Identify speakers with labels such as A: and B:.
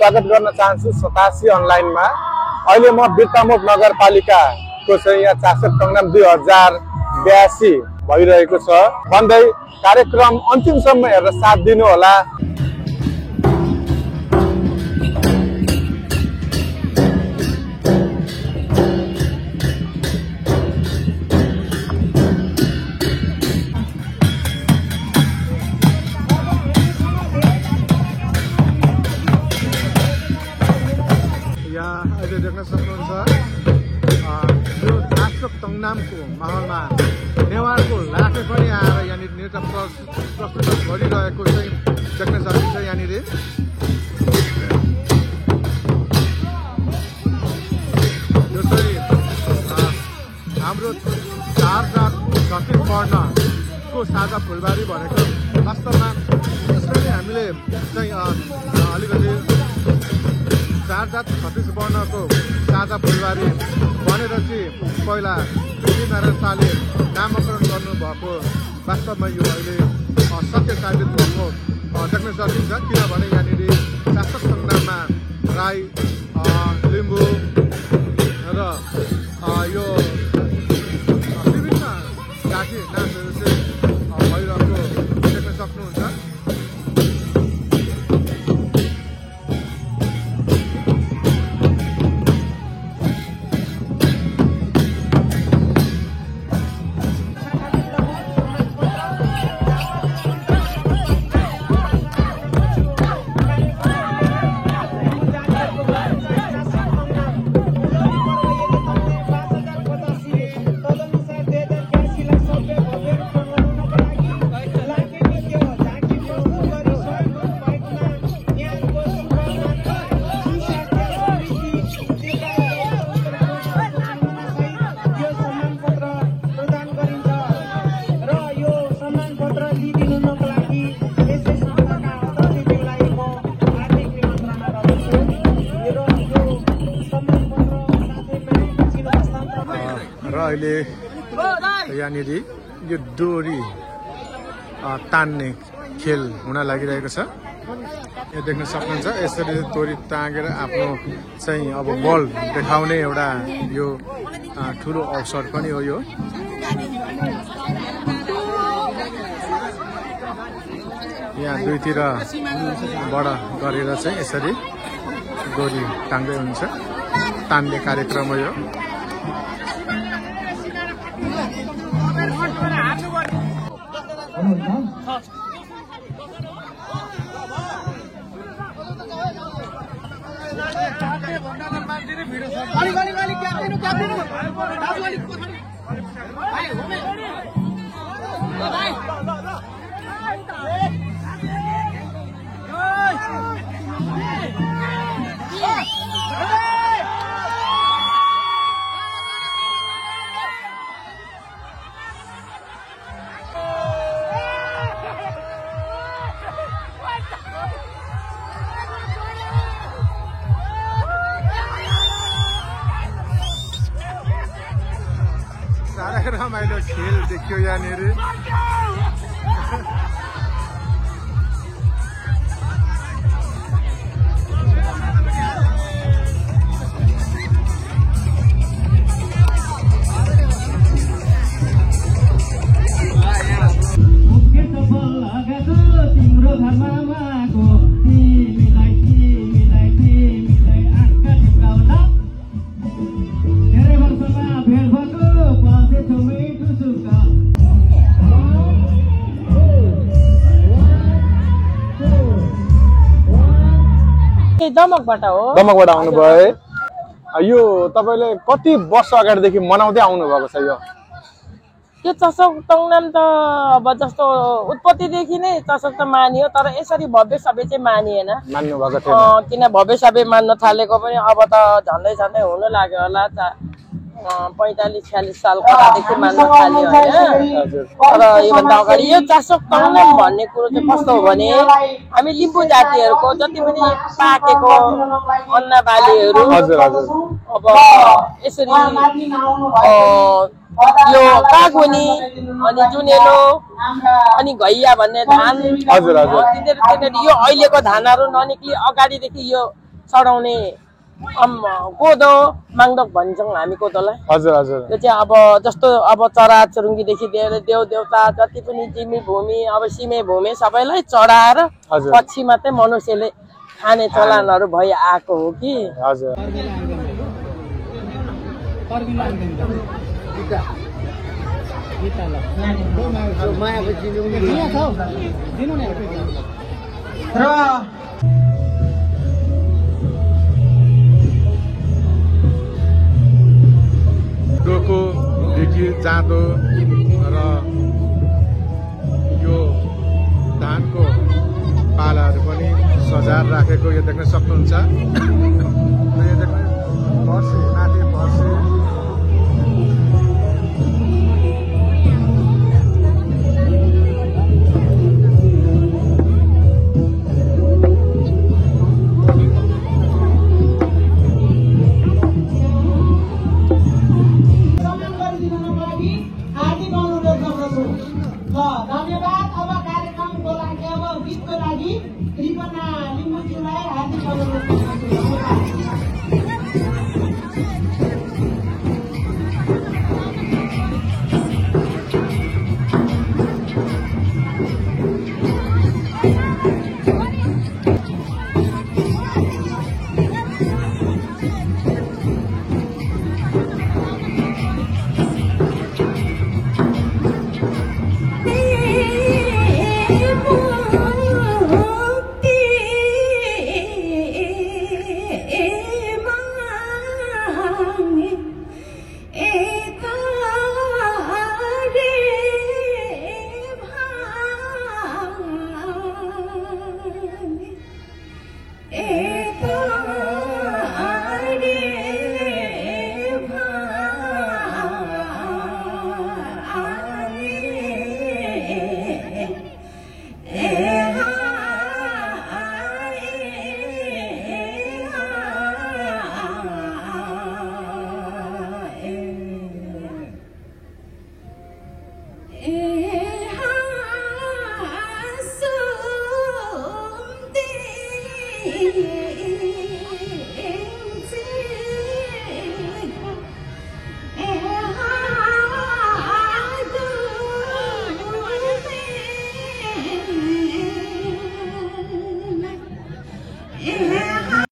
A: स्वागत गर्न चाहन्छु 87 अनलाइनमा। अहिले म बिर्तामोड नगरपालिकाको चाहिँ यहाँ चासक टङनाम 2082 भइरहेको छ भन्दै कार्यक्रम अन्तिमसम्म हेरेर साथ दिनु होला। अहिले देख्न सक्नुहुन्छ यो चासक टङनामको माहौलमा नेवारको लाखे पनि आएर यहाँनिर नृत्य प्रस्तुत गरिरहेको चाहिँ देख्न सकिन्छ। यहाँनिर यो चाहिँ हाम्रो 4 जात 36 वर्णको साझा फुलबारी भनेको वास्तवमा यसरी हामीले चाहिँ अलिकति 4 जात 36 वर्णको साझा फुलबारी भनेर चाहिँ पहिला पृथ्वीनारायण शाहले नामकरण गर्नुभएको वास्तवमा यो अहिले सत्य साबित भएको देख्न सकिन्छ। किनभने यहाँनिर चासक टङनाममा राई, लिम्बू र यो विभिन्न जाति नाचहरू चाहिँ भइरहेको देख्न सक्नुहुन्छ। अहिले यहाँनिर यो डोरी तान्ने खेल हुन लागिरहेको छ। यो देख्न सक्नुहुन्छ यसरी डोरी तागेर आफ्नो चाहिँ अब बल देखाउने एउटा यो ठुलो अवसर पनि हो। यो यहाँ दुईतिर बडा गरेर चाहिँ यसरी डोरी टाङ्दै हुन्छ, तान्ने कार्यक्रम हो यो। रमाइलो खेल देखियो यहाँनिर।
B: दमकबाट हो।
A: दमकबाट आउनुभयो। यो तपाईले कति वर्ष अगाडिदेखि मनाउँदै आउनु भएको छ?
B: यो चासक टङनाम त अब जस्तो उत्पत्तिदेखि नै चासक त मानियो, तर यसरी भव्य सबै चाहिँ मानिएन।
A: मान्नु भएको थिएन
B: किन भव्य सबै मान्न थालेको पनि अब त झन्डै झन्डै हुन लाग्यो होला। 45-46 सालकोदेखि मान्न थाल्यो होइन। तर योभन्दा अगाडि यो चासक टङनाम भन्ने कुरो चाहिँ कस्तो हो भने हामी लिम्बू जातिहरूको जति पनि पाकेको अन्न बालीहरू अब यसरी यो कागुनी अनि जुनेलो अनि घैया भन्ने धान
A: हजुर हजुर
B: तिनीहरू यो अहिलेको धानहरू ननिक्ली अगाडिदेखि यो चढाउने कोदो माङदक भन्छौँ हामी कोदोलाई।
A: हजुर हजुर
B: त्यो चाहिँ अब जस्तो अब चरा चुरुङ्गीदेखि लिएर देव देवता जति पनि जिमी भूमि अब सिमे भूमि सबैलाई चढाएर
A: हजुर।
B: पछि मात्रै मनुष्यले खाने चलनहरू भइ आएको हो कि।
A: हजुर डोको ढिकी जाँदो र यो धानको पालाहरू पनि सजाएर राखेको यो देख्न सक्नुहुन्छ। यो देख्न फर्सी माथि फर्सी
C: धन्यवाद। अब कार्यक्रमको लागि अब गीतको लागि कृपना लिम्बुज्यूलाई हार्दिक अनुरोध गर्दछु।